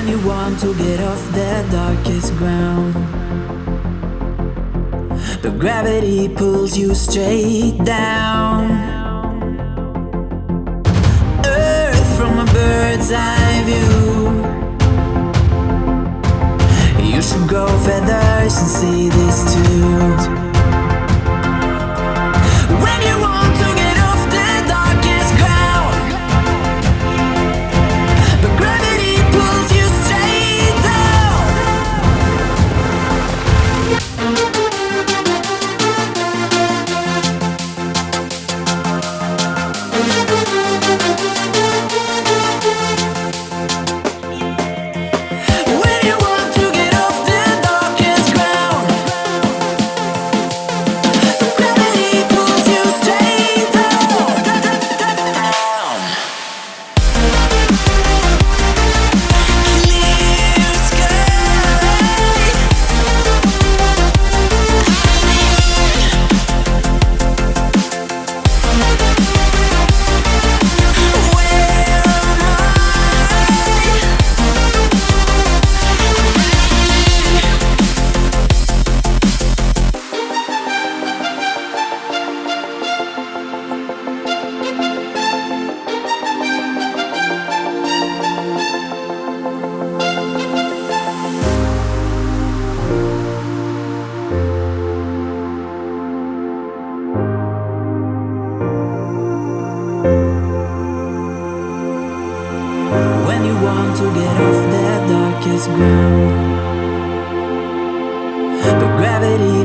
When you want to get off the darkest ground, but gravity pulls you straight down. Earth from a bird's eye view. You should grow feathers and see this too. When you want to get off the darkest ground, but gravity pulls you straight down. When you want to get off the darkest ground, but gravity pulls you straight down, down. Clear sky. When you want to get off the darkest ground, but gravity